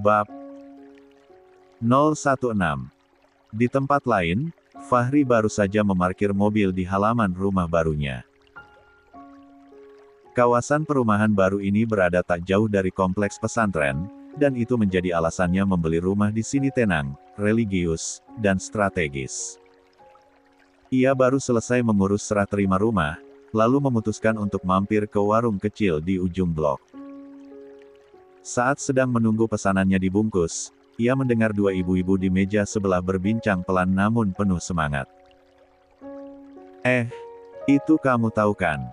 Bab 016. Di tempat lain, Fahri baru saja memarkir mobil di halaman rumah barunya. Kawasan perumahan baru ini berada tak jauh dari kompleks pesantren, dan itu menjadi alasannya membeli rumah di sini tenang, religius, dan strategis. Ia baru selesai mengurus serah terima rumah, lalu memutuskan untuk mampir ke warung kecil di ujung blok. Saat sedang menunggu pesanannya dibungkus, ia mendengar dua ibu-ibu di meja sebelah berbincang pelan namun penuh semangat. Itu kamu tahu kan?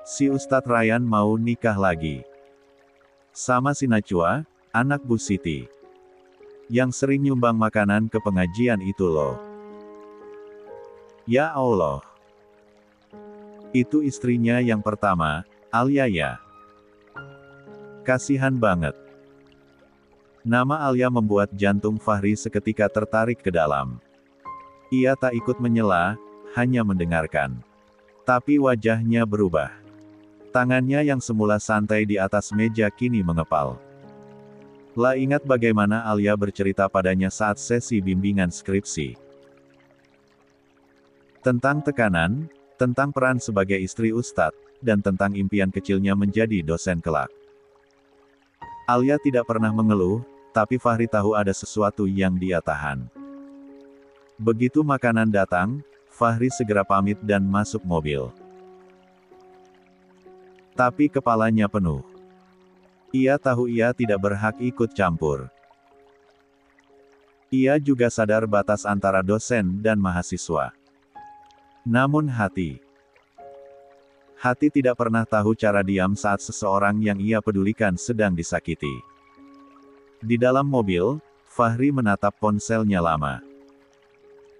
Si Ustadz Ryan mau nikah lagi. Sama si Najwa, anak Bu Siti. Yang sering nyumbang makanan ke pengajian itu loh. Ya Allah. Itu istrinya yang pertama, Alia ya. Kasihan banget. Nama Alia membuat jantung Fahri seketika tertarik ke dalam. Ia tak ikut menyela, hanya mendengarkan. Tapi wajahnya berubah. Tangannya yang semula santai di atas meja kini mengepal. Lah ingat bagaimana Alia bercerita padanya saat sesi bimbingan skripsi. Tentang tekanan, tentang peran sebagai istri ustadz, dan tentang impian kecilnya menjadi dosen kelak. Alia tidak pernah mengeluh, tapi Fahri tahu ada sesuatu yang dia tahan. Begitu makanan datang, Fahri segera pamit dan masuk mobil. Tapi kepalanya penuh. Ia tahu ia tidak berhak ikut campur. Ia juga sadar batas antara dosen dan mahasiswa. Namun hati tidak pernah tahu cara diam saat seseorang yang ia pedulikan sedang disakiti. Di dalam mobil, Fahri menatap ponselnya lama.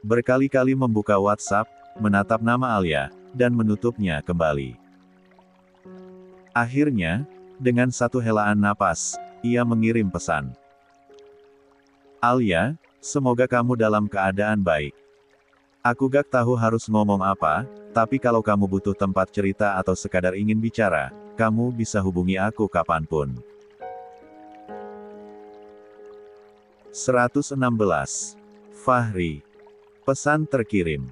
Berkali-kali membuka WhatsApp, menatap nama Alia, dan menutupnya kembali. Akhirnya, dengan satu helaan napas, ia mengirim pesan. Alia, semoga kamu dalam keadaan baik. Aku gak tahu harus ngomong apa, tapi kalau kamu butuh tempat cerita atau sekadar ingin bicara, kamu bisa hubungi aku kapanpun. 116. Fahri. Pesan terkirim.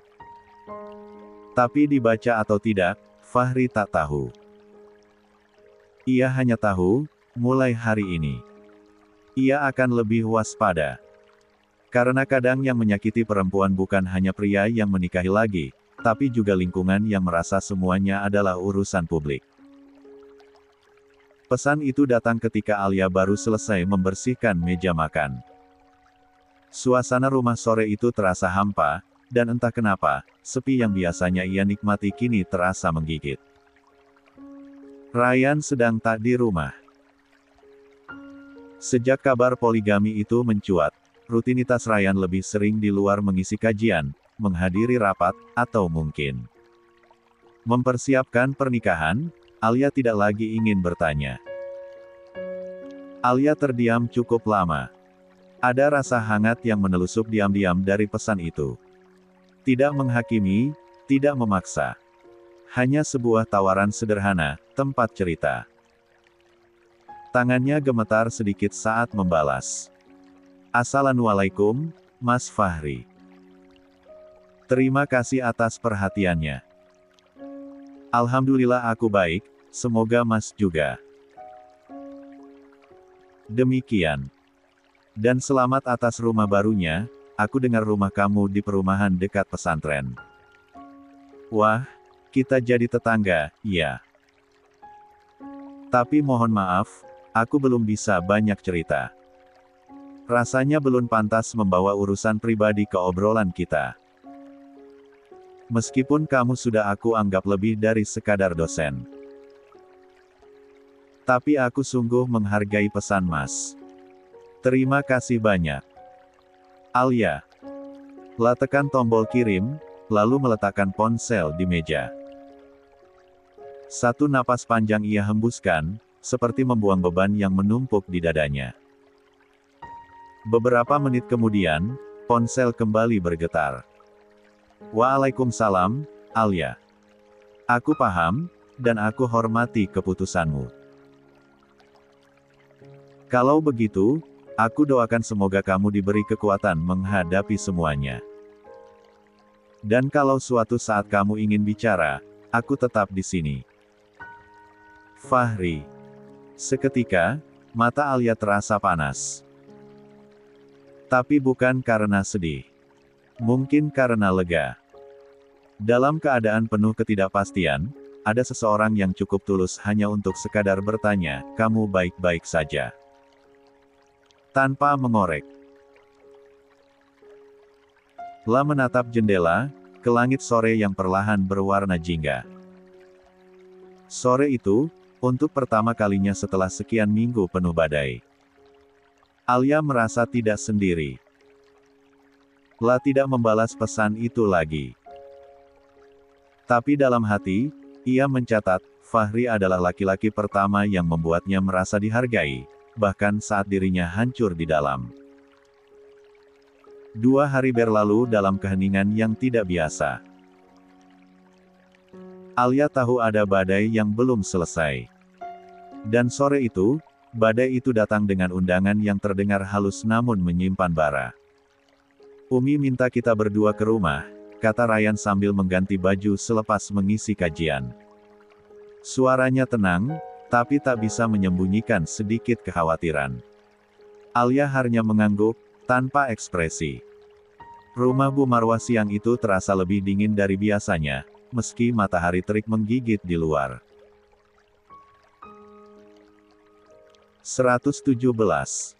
Tapi dibaca atau tidak, Fahri tak tahu. Ia hanya tahu, mulai hari ini, ia akan lebih waspada. Karena kadang yang menyakiti perempuan bukan hanya pria yang menikahi lagi, tapi juga lingkungan yang merasa semuanya adalah urusan publik. Pesan itu datang ketika Alia baru selesai membersihkan meja makan. Suasana rumah sore itu terasa hampa, dan entah kenapa, sepi yang biasanya ia nikmati kini terasa menggigit. Ryan sedang tak di rumah. Sejak kabar poligami itu mencuat, rutinitas Ryan lebih sering di luar mengisi kajian, menghadiri rapat, atau mungkin mempersiapkan pernikahan. Alia tidak lagi ingin bertanya. Alia terdiam cukup lama. Ada rasa hangat yang menelusup diam-diam dari pesan itu. Tidak menghakimi, tidak memaksa. Hanya sebuah tawaran sederhana, tempat cerita. Tangannya gemetar sedikit saat membalas. Assalamualaikum, Mas Fahri. Terima kasih atas perhatiannya. Alhamdulillah aku baik, semoga Mas juga. Demikian. Dan selamat atas rumah barunya, aku dengar rumah kamu di perumahan dekat pesantren. Wah, kita jadi tetangga, ya. Tapi mohon maaf, aku belum bisa banyak cerita. Rasanya belum pantas membawa urusan pribadi ke obrolan kita. Meskipun kamu sudah aku anggap lebih dari sekadar dosen. Tapi aku sungguh menghargai pesan Mas. Terima kasih banyak. Alia. Lah tekan tombol kirim, lalu meletakkan ponsel di meja. Satu napas panjang ia hembuskan, seperti membuang beban yang menumpuk di dadanya. Beberapa menit kemudian, ponsel kembali bergetar. Waalaikumsalam, Alia. Aku paham, dan aku hormati keputusanmu. Kalau begitu, aku doakan semoga kamu diberi kekuatan menghadapi semuanya. Dan kalau suatu saat kamu ingin bicara, aku tetap di sini. Fahri. Seketika, mata Alia terasa panas. Tapi bukan karena sedih. Mungkin karena lega. Dalam keadaan penuh ketidakpastian, ada seseorang yang cukup tulus hanya untuk sekadar bertanya, "Kamu baik-baik saja?" Tanpa mengorek. La menatap jendela, ke langit sore yang perlahan berwarna jingga. Sore itu, untuk pertama kalinya setelah sekian minggu penuh badai, Alia merasa tidak sendiri. La tidak membalas pesan itu lagi. Tapi dalam hati, ia mencatat, Fahri adalah laki-laki pertama yang membuatnya merasa dihargai, bahkan saat dirinya hancur di dalam. 2 hari berlalu dalam keheningan yang tidak biasa. Alia tahu ada badai yang belum selesai. Dan sore itu, badai itu datang dengan undangan yang terdengar halus namun menyimpan bara. "Umi minta kita berdua ke rumah," kata Ryan sambil mengganti baju selepas mengisi kajian. Suaranya tenang, tapi tak bisa menyembunyikan sedikit kekhawatiran. Alia hanya mengangguk, tanpa ekspresi. Rumah Bu Marwah siang itu terasa lebih dingin dari biasanya, meski matahari terik menggigit di luar. 117.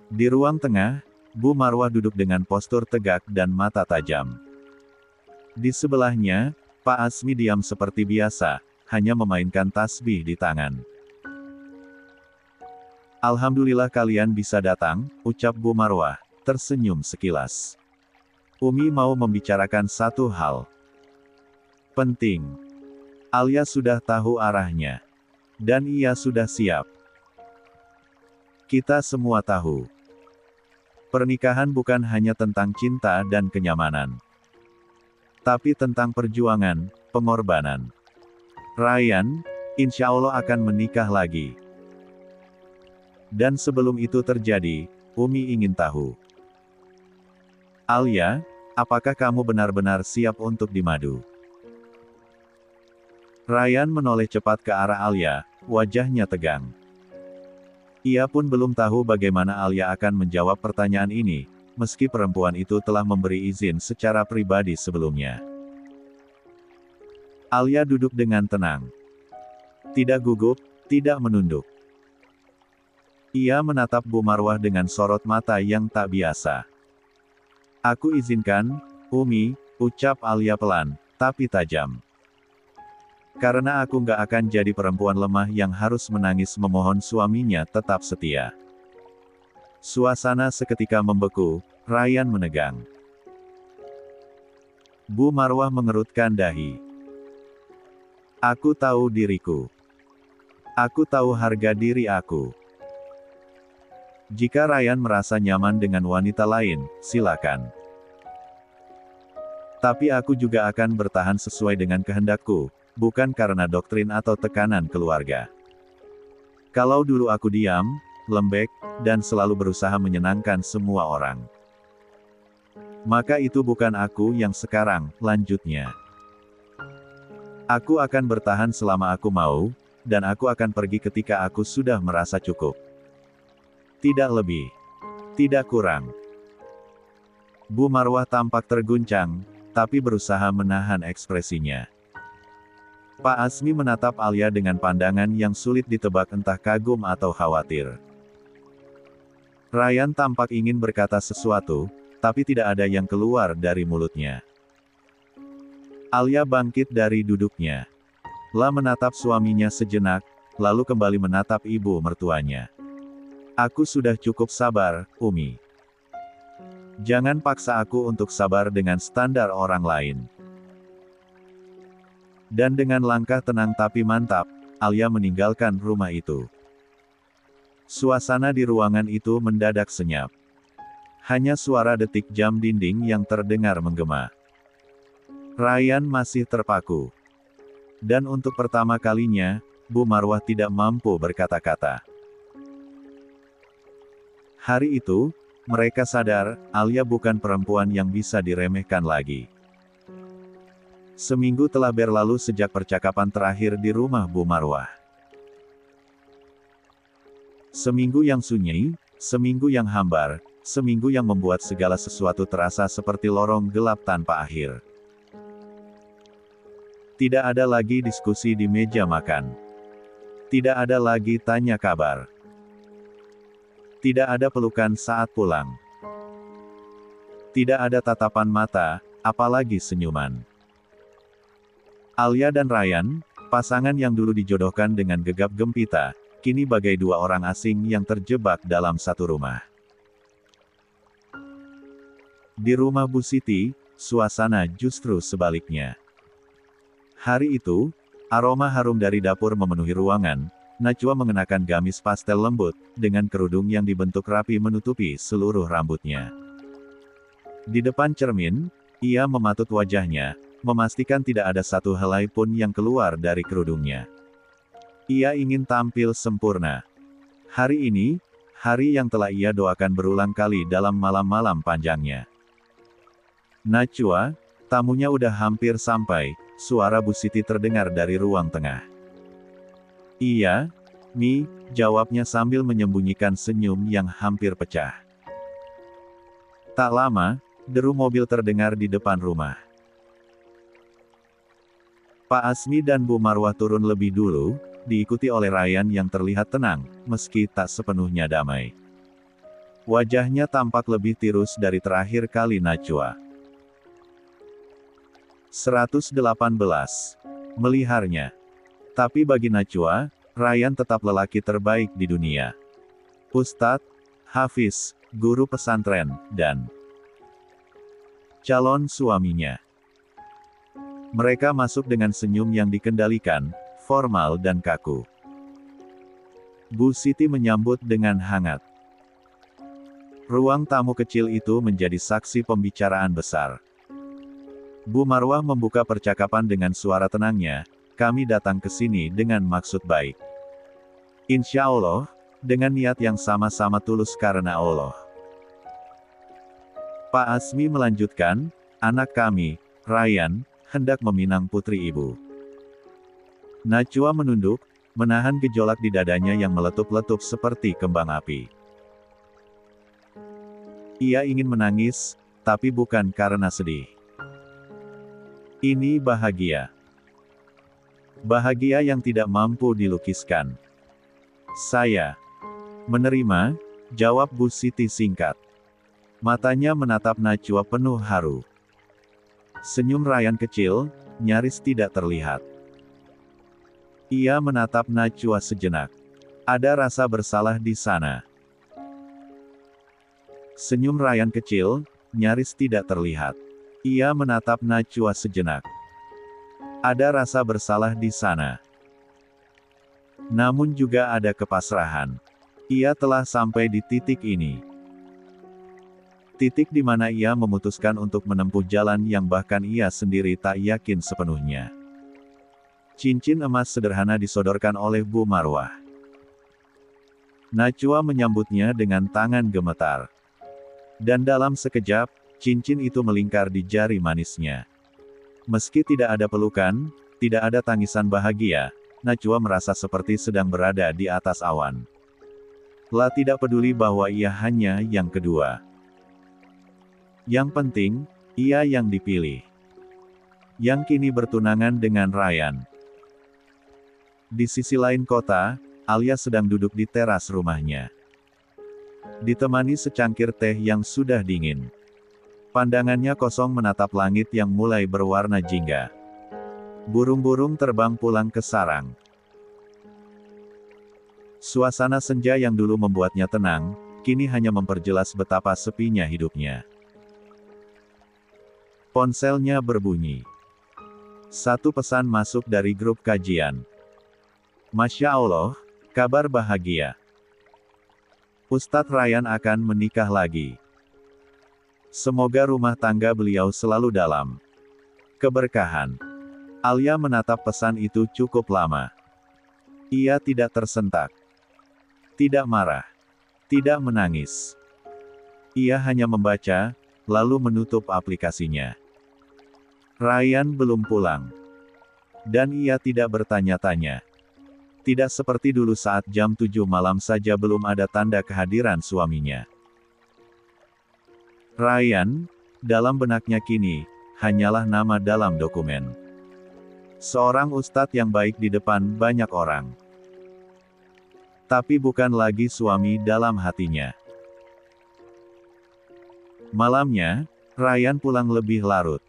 Di ruang tengah, Bu Marwah duduk dengan postur tegak dan mata tajam. Di sebelahnya, Pak Asmi diam seperti biasa, hanya memainkan tasbih di tangan. "Alhamdulillah kalian bisa datang," ucap Bu Marwah, tersenyum sekilas. "Umi mau membicarakan satu hal penting." Alia sudah tahu arahnya. Dan ia sudah siap. Kita semua tahu. Pernikahan bukan hanya tentang cinta dan kenyamanan. Tapi tentang perjuangan, pengorbanan. Ryan, insya Allah akan menikah lagi. Dan sebelum itu terjadi, Umi ingin tahu. Alia, apakah kamu benar-benar siap untuk dimadu? Ryan menoleh cepat ke arah Alia, wajahnya tegang. Ia pun belum tahu bagaimana Alia akan menjawab pertanyaan ini, meski perempuan itu telah memberi izin secara pribadi sebelumnya. Alia duduk dengan tenang. Tidak gugup, tidak menunduk. Ia menatap Bu Marwah dengan sorot mata yang tak biasa. "Aku izinkan, Umi," ucap Alia pelan, tapi tajam. "Karena aku nggak akan jadi perempuan lemah yang harus menangis memohon suaminya tetap setia." Suasana seketika membeku, Ryan menegang. Bu Marwah mengerutkan dahi. "Aku tahu diriku. Aku tahu harga diri aku. Jika Ryan merasa nyaman dengan wanita lain, silakan. Tapi aku juga akan bertahan sesuai dengan kehendakku, bukan karena doktrin atau tekanan keluarga. Kalau dulu aku diam, lembek, dan selalu berusaha menyenangkan semua orang, maka itu bukan aku yang sekarang," lanjutnya. "Aku akan bertahan selama aku mau, dan aku akan pergi ketika aku sudah merasa cukup. Tidak lebih. Tidak kurang." Bu Marwah tampak terguncang, tapi berusaha menahan ekspresinya. Pak Asmi menatap Alia dengan pandangan yang sulit ditebak, entah kagum atau khawatir. Ryan tampak ingin berkata sesuatu, tapi tidak ada yang keluar dari mulutnya. Alia bangkit dari duduknya. La menatap suaminya sejenak, lalu kembali menatap ibu mertuanya. "Aku sudah cukup sabar, Umi. Jangan paksa aku untuk sabar dengan standar orang lain." Dan dengan langkah tenang tapi mantap, Alia meninggalkan rumah itu. Suasana di ruangan itu mendadak senyap. Hanya suara detik jam dinding yang terdengar menggema. Ryan masih terpaku. Dan untuk pertama kalinya, Bu Marwah tidak mampu berkata-kata. Hari itu, mereka sadar, Alia bukan perempuan yang bisa diremehkan lagi. Seminggu telah berlalu sejak percakapan terakhir di rumah Bu Marwah. Seminggu yang sunyi, seminggu yang hambar, seminggu yang membuat segala sesuatu terasa seperti lorong gelap tanpa akhir. Tidak ada lagi diskusi di meja makan. Tidak ada lagi tanya kabar. Tidak ada pelukan saat pulang. Tidak ada tatapan mata, apalagi senyuman. Alia dan Ryan, pasangan yang dulu dijodohkan dengan gegap gempita, kini bagai dua orang asing yang terjebak dalam satu rumah. Di rumah Bu Siti, suasana justru sebaliknya. Hari itu, aroma harum dari dapur memenuhi ruangan. Najwa mengenakan gamis pastel lembut, dengan kerudung yang dibentuk rapi menutupi seluruh rambutnya. Di depan cermin, ia mematut wajahnya, memastikan tidak ada satu helai pun yang keluar dari kerudungnya. Ia ingin tampil sempurna. Hari ini, hari yang telah ia doakan berulang kali dalam malam-malam panjangnya. Najwa, tamunya udah hampir sampai, suara Bu Siti terdengar dari ruang tengah. Iya, Mi, jawabnya sambil menyembunyikan senyum yang hampir pecah. Tak lama, deru mobil terdengar di depan rumah. Pak Asmi dan Bu Marwah turun lebih dulu, diikuti oleh Ryan yang terlihat tenang, meski tak sepenuhnya damai. Wajahnya tampak lebih tirus dari terakhir kali Najwa. 118. Meliharnya. Tapi bagi Najwa, Ryan tetap lelaki terbaik di dunia. Ustadz, hafiz, guru pesantren, dan calon suaminya. Mereka masuk dengan senyum yang dikendalikan, formal dan kaku. Bu Siti menyambut dengan hangat. Ruang tamu kecil itu menjadi saksi pembicaraan besar. Bu Marwah membuka percakapan dengan suara tenangnya, kami datang ke sini dengan maksud baik. Insya Allah, dengan niat yang sama-sama tulus karena Allah. Pak Asmi melanjutkan, anak kami, Ryan, hendak meminang putri ibu. Najwa menunduk, menahan gejolak di dadanya yang meletup-letup seperti kembang api. Ia ingin menangis, tapi bukan karena sedih. Ini bahagia. Bahagia yang tidak mampu dilukiskan. Saya menerima, jawab Bu Siti singkat. Matanya menatap Najwa penuh haru. Senyum Ryan kecil, nyaris tidak terlihat. Ia menatap Najwa sejenak. Ada rasa bersalah di sana. Senyum Ryan kecil, nyaris tidak terlihat. Ia menatap Najwa sejenak. Ada rasa bersalah di sana. Namun juga ada kepasrahan. Ia telah sampai di titik ini. Titik di mana ia memutuskan untuk menempuh jalan yang bahkan ia sendiri tak yakin sepenuhnya. Cincin emas sederhana disodorkan oleh Bu Marwah. Najwa menyambutnya dengan tangan gemetar. Dan dalam sekejap, cincin itu melingkar di jari manisnya. Meski tidak ada pelukan, tidak ada tangisan bahagia, Najwa merasa seperti sedang berada di atas awan. Lah tidak peduli bahwa ia hanya yang kedua. Yang penting, ia yang dipilih. Yang kini bertunangan dengan Ryan. Di sisi lain kota, Alia sedang duduk di teras rumahnya. Ditemani secangkir teh yang sudah dingin. Pandangannya kosong menatap langit yang mulai berwarna jingga. Burung-burung terbang pulang ke sarang. Suasana senja yang dulu membuatnya tenang, kini hanya memperjelas betapa sepinya hidupnya. Ponselnya berbunyi. Satu pesan masuk dari grup kajian. Masya Allah, kabar bahagia. Ustadz Ryan akan menikah lagi. Semoga rumah tangga beliau selalu dalam keberkahan. Alia menatap pesan itu cukup lama. Ia tidak tersentak. Tidak marah. Tidak menangis. Ia hanya membaca, lalu menutup aplikasinya. Ryan belum pulang. Dan ia tidak bertanya-tanya. Tidak seperti dulu saat jam 7 malam saja belum ada tanda kehadiran suaminya. Ryan, dalam benaknya kini, hanyalah nama dalam dokumen. Seorang ustadz yang baik di depan banyak orang. Tapi bukan lagi suami dalam hatinya. Malamnya, Ryan pulang lebih larut.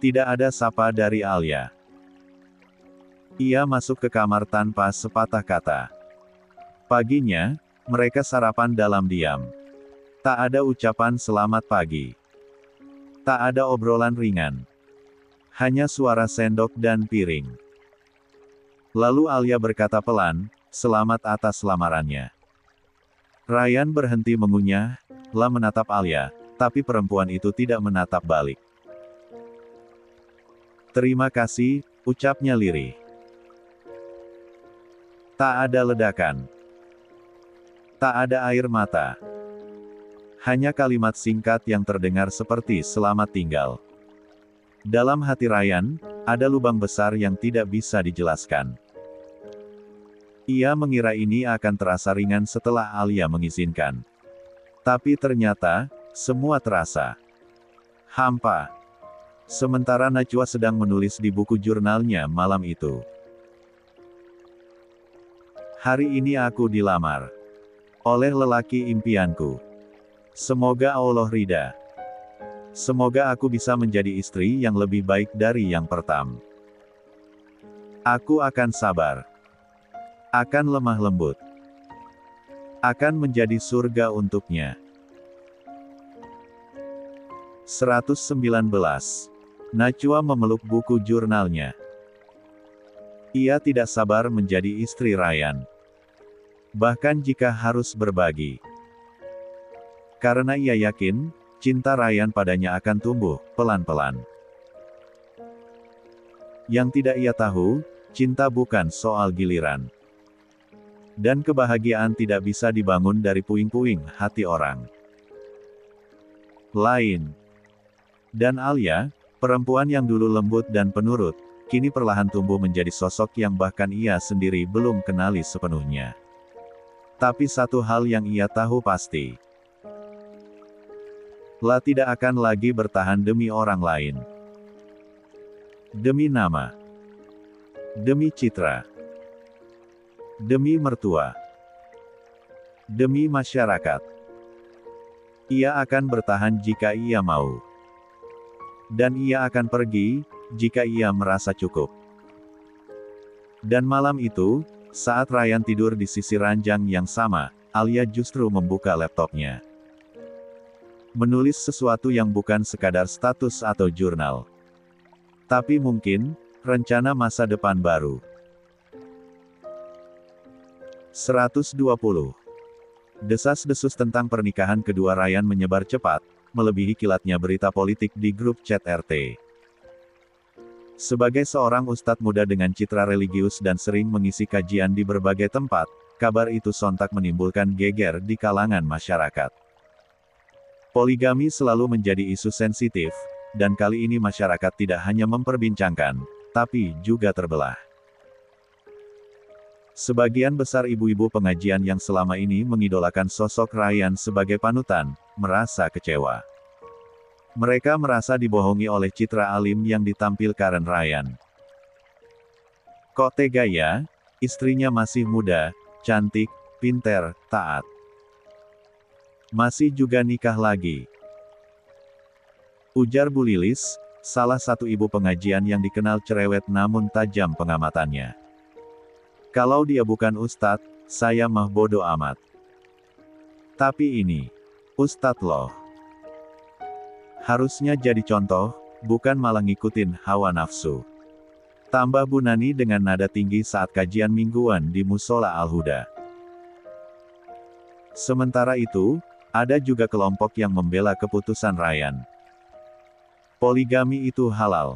Tidak ada sapa dari Alia. Ia masuk ke kamar tanpa sepatah kata. Paginya, mereka sarapan dalam diam. Tak ada ucapan selamat pagi. Tak ada obrolan ringan. Hanya suara sendok dan piring. Lalu Alia berkata pelan, "Selamat atas lamarannya." Ryan berhenti mengunyah, lalu menatap Alia, tapi perempuan itu tidak menatap balik. "Terima kasih," ucapnya lirih. Tak ada ledakan. Tak ada air mata. Hanya kalimat singkat yang terdengar seperti "selamat tinggal." Dalam hati Ryan, ada lubang besar yang tidak bisa dijelaskan. Ia mengira ini akan terasa ringan setelah Alia mengizinkan. Tapi ternyata, semua terasa hampa. Sementara Najwa sedang menulis di buku jurnalnya malam itu. "Hari ini aku dilamar oleh lelaki impianku. Semoga Allah ridha. Semoga aku bisa menjadi istri yang lebih baik dari yang pertama. Aku akan sabar. Akan lemah lembut. Akan menjadi surga untuknya." 119. Najwa memeluk buku jurnalnya. Ia tidak sabar menjadi istri Ryan. Bahkan jika harus berbagi. Karena ia yakin, cinta Ryan padanya akan tumbuh, pelan-pelan. Yang tidak ia tahu, cinta bukan soal giliran. Dan kebahagiaan tidak bisa dibangun dari puing-puing hati orang lain. Dan Alia, perempuan yang dulu lembut dan penurut, kini perlahan tumbuh menjadi sosok yang bahkan ia sendiri belum kenali sepenuhnya. Tapi satu hal yang ia tahu pasti. La tidak akan lagi bertahan demi orang lain. Demi nama. Demi citra. Demi mertua. Demi masyarakat. Ia akan bertahan jika ia mau. Dan ia akan pergi, jika ia merasa cukup. Dan malam itu, saat Ryan tidur di sisi ranjang yang sama, Alia justru membuka laptopnya. Menulis sesuatu yang bukan sekadar status atau jurnal. Tapi mungkin, rencana masa depan baru. 120. Desas-desus tentang pernikahan kedua Ryan menyebar cepat, melebihi kilatnya berita politik di grup chat RT. Sebagai seorang ustadz muda dengan citra religius dan sering mengisi kajian di berbagai tempat, kabar itu sontak menimbulkan geger di kalangan masyarakat. Poligami selalu menjadi isu sensitif, dan kali ini masyarakat tidak hanya memperbincangkan, tapi juga terbelah. Sebagian besar ibu-ibu pengajian yang selama ini mengidolakan sosok Ryan sebagai panutan, merasa kecewa. Mereka merasa dibohongi oleh citra alim yang ditampilkan Ryan. Kok tega ya? Istrinya masih muda, cantik, pinter, taat. Masih juga nikah lagi. Ujar Bu Lilis, salah satu ibu pengajian yang dikenal cerewet namun tajam pengamatannya. Kalau dia bukan ustadz, saya mah bodo amat. Tapi ini, ustadz loh. Harusnya jadi contoh, bukan malah ngikutin hawa nafsu. Tambah Bu Nani dengan nada tinggi saat kajian mingguan di Musola Al-Huda. Sementara itu, ada juga kelompok yang membela keputusan Ryan. Poligami itu halal.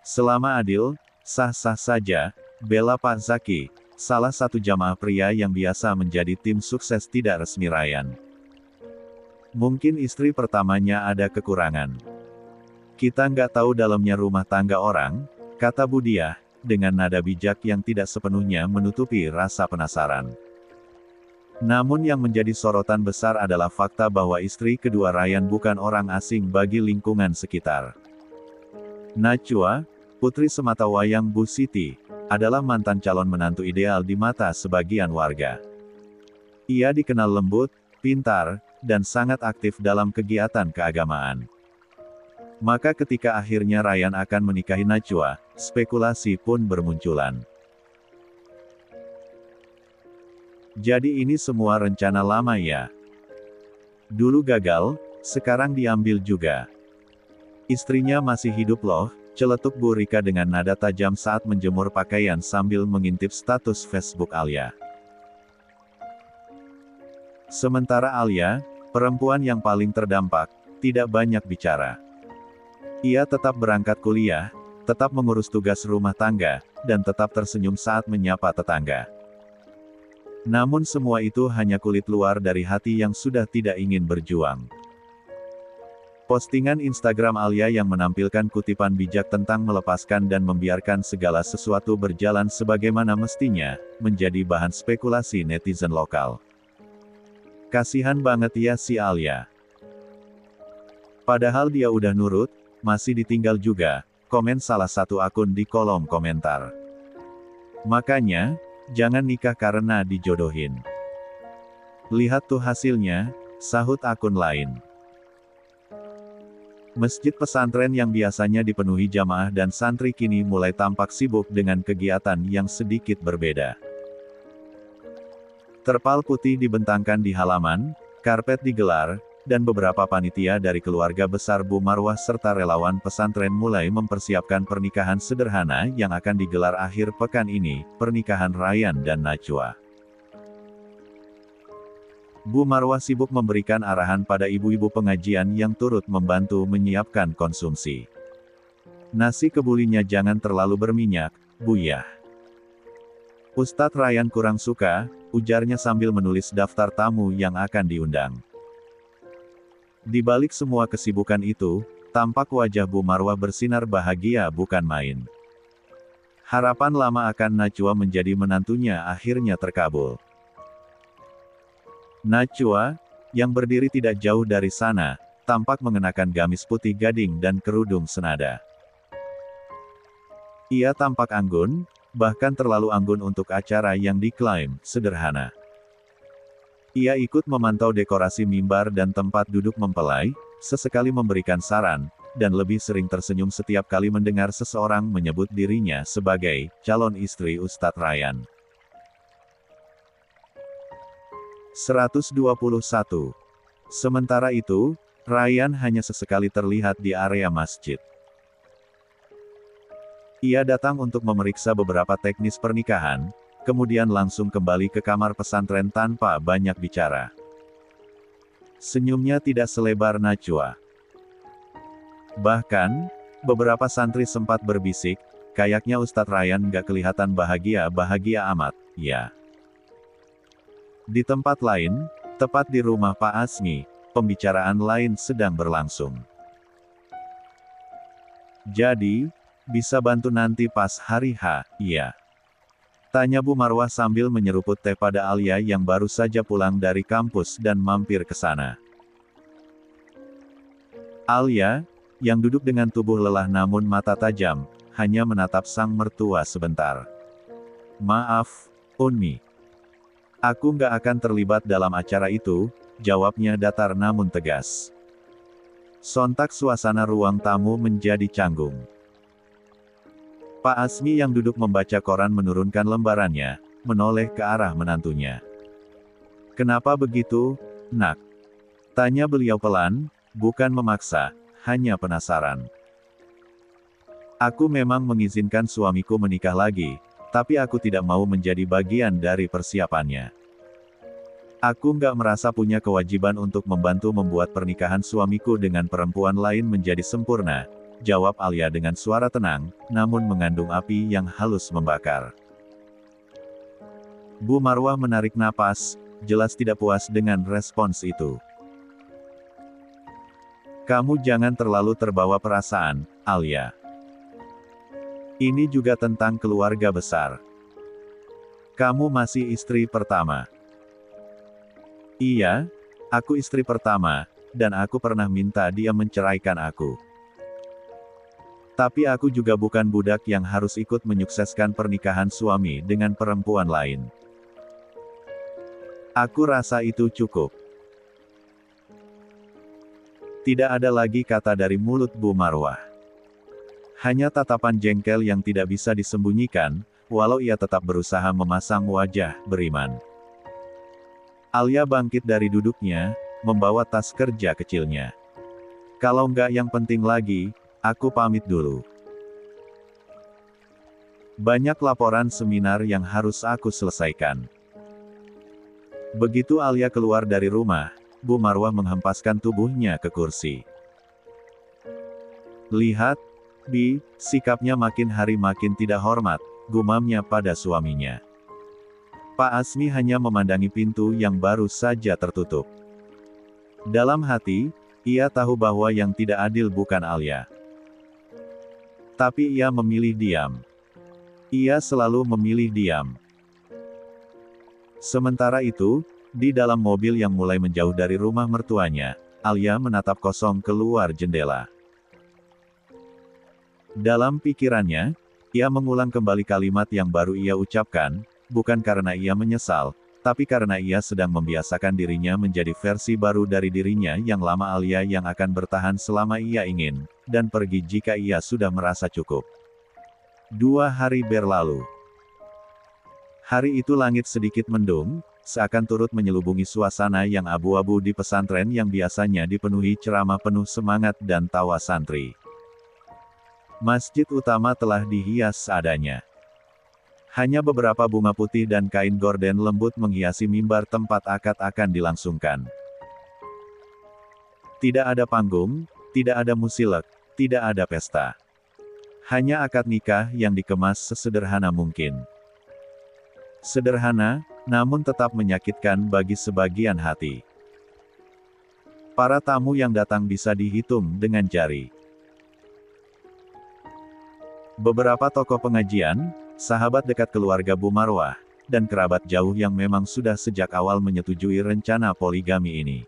Selama adil, sah-sah saja, bela Pak Zaki, salah satu jamaah pria yang biasa menjadi tim sukses tidak resmi Ryan. Mungkin istri pertamanya ada kekurangan. Kita nggak tahu dalamnya rumah tangga orang, kata Budiah, dengan nada bijak yang tidak sepenuhnya menutupi rasa penasaran. Namun yang menjadi sorotan besar adalah fakta bahwa istri kedua Ryan bukan orang asing bagi lingkungan sekitar. Najwa, putri sematawayang Bu Siti, adalah mantan calon menantu ideal di mata sebagian warga. Ia dikenal lembut, pintar, dan sangat aktif dalam kegiatan keagamaan. Maka ketika akhirnya Ryan akan menikahi Najwa, spekulasi pun bermunculan. Jadi ini semua rencana lama ya? Dulu gagal, sekarang diambil juga. Istrinya masih hidup loh, celetuk Bu Rika dengan nada tajam saat menjemur pakaian sambil mengintip status Facebook Alia. Sementara Alia, perempuan yang paling terdampak, tidak banyak bicara. Ia tetap berangkat kuliah, tetap mengurus tugas rumah tangga, dan tetap tersenyum saat menyapa tetangga. Namun semua itu hanya kulit luar dari hati yang sudah tidak ingin berjuang. Postingan Instagram Alia yang menampilkan kutipan bijak tentang melepaskan dan membiarkan segala sesuatu berjalan sebagaimana mestinya, menjadi bahan spekulasi netizen lokal. Kasihan banget ya si Alia. Padahal dia udah nurut, masih ditinggal juga, komen salah satu akun di kolom komentar. Makanya, jangan nikah karena dijodohin. Lihat tuh hasilnya, sahut akun lain. Masjid pesantren yang biasanya dipenuhi jamaah dan santri kini mulai tampak sibuk dengan kegiatan yang sedikit berbeda. Terpal putih dibentangkan di halaman, karpet digelar, dan beberapa panitia dari keluarga besar Bu Marwah serta relawan pesantren mulai mempersiapkan pernikahan sederhana yang akan digelar akhir pekan ini, pernikahan Ryan dan Najwa. Bu Marwah sibuk memberikan arahan pada ibu-ibu pengajian yang turut membantu menyiapkan konsumsi. Nasi kebulinya jangan terlalu berminyak, Buyah. Ustadz Ryan kurang suka, ujarnya sambil menulis daftar tamu yang akan diundang. Di balik semua kesibukan itu, tampak wajah Bu Marwah bersinar bahagia bukan main. Harapan lama akan Najwa menjadi menantunya akhirnya terkabul. Najwa, yang berdiri tidak jauh dari sana, tampak mengenakan gamis putih gading dan kerudung senada. Ia tampak anggun, bahkan terlalu anggun untuk acara yang diklaim sederhana. Ia ikut memantau dekorasi mimbar dan tempat duduk mempelai, sesekali memberikan saran, dan lebih sering tersenyum setiap kali mendengar seseorang menyebut dirinya sebagai calon istri Ustadz Ryan. 121. Sementara itu, Ryan hanya sesekali terlihat di area masjid. Ia datang untuk memeriksa beberapa teknis pernikahan, kemudian langsung kembali ke kamar pesantren tanpa banyak bicara. Senyumnya tidak selebar Najwa. Bahkan, beberapa santri sempat berbisik, kayaknya Ustadz Ryan nggak kelihatan bahagia-bahagia amat, ya. Di tempat lain, tepat di rumah Pak Asmi, pembicaraan lain sedang berlangsung. Jadi, bisa bantu nanti pas hari H, iya. Tanya Bu Marwah sambil menyeruput teh pada Alia yang baru saja pulang dari kampus dan mampir ke sana. Alia, yang duduk dengan tubuh lelah namun mata tajam, hanya menatap sang mertua sebentar. Maaf, Unmi. Aku nggak akan terlibat dalam acara itu, jawabnya datar namun tegas. Sontak suasana ruang tamu menjadi canggung. Pak Asmi yang duduk membaca koran menurunkan lembarannya, menoleh ke arah menantunya. Kenapa begitu, Nak? Tanya beliau pelan, bukan memaksa, hanya penasaran. Aku memang mengizinkan suamiku menikah lagi, tapi aku tidak mau menjadi bagian dari persiapannya. Aku nggak merasa punya kewajiban untuk membantu membuat pernikahan suamiku dengan perempuan lain menjadi sempurna, jawab Alia dengan suara tenang, namun mengandung api yang halus membakar. Bu Marwah menarik napas, jelas tidak puas dengan respons itu. Kamu jangan terlalu terbawa perasaan, Alia. Ini juga tentang keluarga besar. Kamu masih istri pertama. Iya, aku istri pertama, dan aku pernah minta dia menceraikan aku. Tapi aku juga bukan budak yang harus ikut menyukseskan pernikahan suami dengan perempuan lain. Aku rasa itu cukup. Tidak ada lagi kata dari mulut Bu Marwah. Hanya tatapan jengkel yang tidak bisa disembunyikan, walau ia tetap berusaha memasang wajah beriman. Alia bangkit dari duduknya, membawa tas kerja kecilnya. Kalau nggak yang penting lagi, aku pamit dulu. Banyak laporan seminar yang harus aku selesaikan. Begitu Alia keluar dari rumah, Bu Marwah menghempaskan tubuhnya ke kursi. Lihat, Bi, sikapnya makin hari makin tidak hormat, gumamnya pada suaminya. Pak Asmi hanya memandangi pintu yang baru saja tertutup. Dalam hati, ia tahu bahwa yang tidak adil bukan Alia. Tapi ia memilih diam. Ia selalu memilih diam. Sementara itu, di dalam mobil yang mulai menjauh dari rumah mertuanya, Alia menatap kosong keluar jendela. Dalam pikirannya, ia mengulang kembali kalimat yang baru ia ucapkan, bukan karena ia menyesal, tapi karena ia sedang membiasakan dirinya menjadi versi baru dari dirinya yang lama, Alia yang akan bertahan selama ia ingin, dan pergi jika ia sudah merasa cukup. 2 hari berlalu. Hari itu langit sedikit mendung, seakan turut menyelubungi suasana yang abu-abu di pesantren yang biasanya dipenuhi ceramah penuh semangat dan tawa santri. Masjid utama telah dihias seadanya. Hanya beberapa bunga putih dan kain gorden lembut menghiasi mimbar tempat akad akan dilangsungkan. Tidak ada panggung, tidak ada musilek, tidak ada pesta. Hanya akad nikah yang dikemas sesederhana mungkin. Sederhana, namun tetap menyakitkan bagi sebagian hati. Para tamu yang datang bisa dihitung dengan jari. Beberapa tokoh pengajian, sahabat dekat keluarga Bu Marwah, dan kerabat jauh yang memang sudah sejak awal menyetujui rencana poligami ini.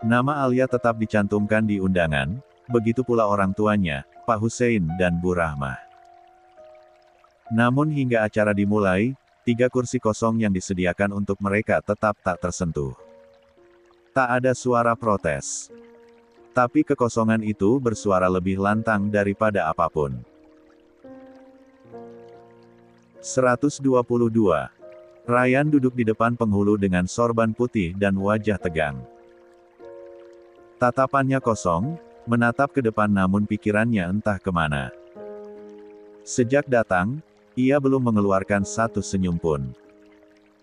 Nama Alia tetap dicantumkan di undangan, begitu pula orang tuanya, Pak Hussein dan Bu Rahmah. Namun hingga acara dimulai, 3 kursi kosong yang disediakan untuk mereka tetap tak tersentuh. Tak ada suara protes. Tapi kekosongan itu bersuara lebih lantang daripada apapun. 122. Ryan duduk di depan penghulu dengan sorban putih dan wajah tegang. Tatapannya kosong, menatap ke depan namun pikirannya entah kemana. Sejak datang, ia belum mengeluarkan satu senyum pun.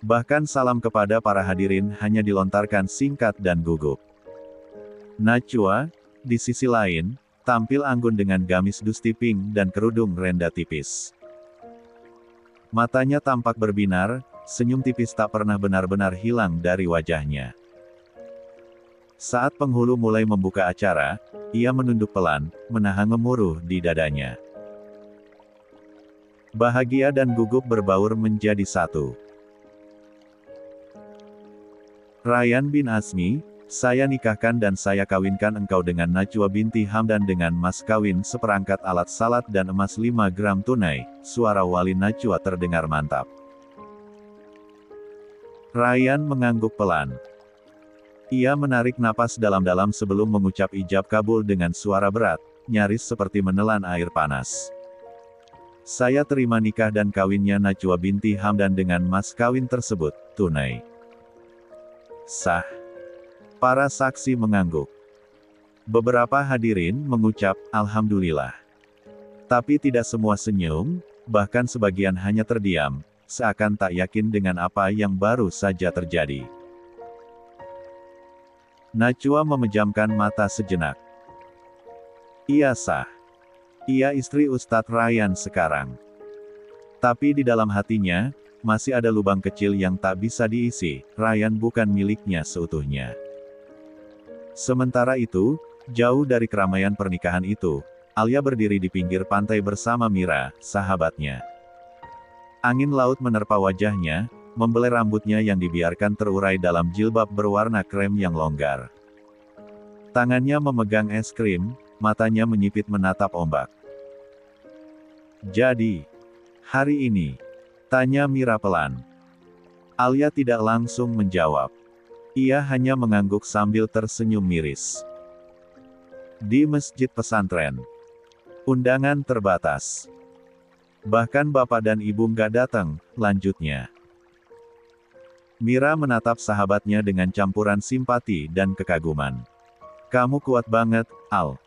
Bahkan salam kepada para hadirin hanya dilontarkan singkat dan gugup. Najwa, di sisi lain, tampil anggun dengan gamis dusty pink dan kerudung renda tipis. Matanya tampak berbinar, senyum tipis tak pernah benar-benar hilang dari wajahnya. Saat penghulu mulai membuka acara, ia menunduk pelan, menahan gemuruh di dadanya. Bahagia dan gugup berbaur menjadi satu. Ryan bin Asmi, saya nikahkan dan saya kawinkan engkau dengan Najwa binti Hamdan dengan mas kawin seperangkat alat salat dan emas 5 gram tunai. Suara wali Najwa terdengar mantap. Ryan mengangguk pelan. Ia menarik napas dalam-dalam sebelum mengucap ijab kabul dengan suara berat, nyaris seperti menelan air panas. Saya terima nikah dan kawinnya Najwa binti Hamdan dengan mas kawin tersebut, tunai. Sah. Para saksi mengangguk. Beberapa hadirin mengucap, Alhamdulillah. Tapi tidak semua senyum, bahkan sebagian hanya terdiam, seakan tak yakin dengan apa yang baru saja terjadi. Najwa memejamkan mata sejenak. Ia sah. Ia istri Ustadz Ryan sekarang. Tapi di dalam hatinya, masih ada lubang kecil yang tak bisa diisi. Ryan bukan miliknya seutuhnya. Sementara itu, jauh dari keramaian pernikahan itu, Alia berdiri di pinggir pantai bersama Mira, sahabatnya. Angin laut menerpa wajahnya, membelai rambutnya yang dibiarkan terurai dalam jilbab berwarna krem yang longgar. Tangannya memegang es krim, matanya menyipit menatap ombak. "Jadi, hari ini?" tanya Mira pelan. Alia tidak langsung menjawab. Ia hanya mengangguk sambil tersenyum miris. Di masjid pesantren. Undangan terbatas. Bahkan bapak dan ibu nggak datang, lanjutnya. Mira menatap sahabatnya dengan campuran simpati dan kekaguman. "Kamu kuat banget, Al."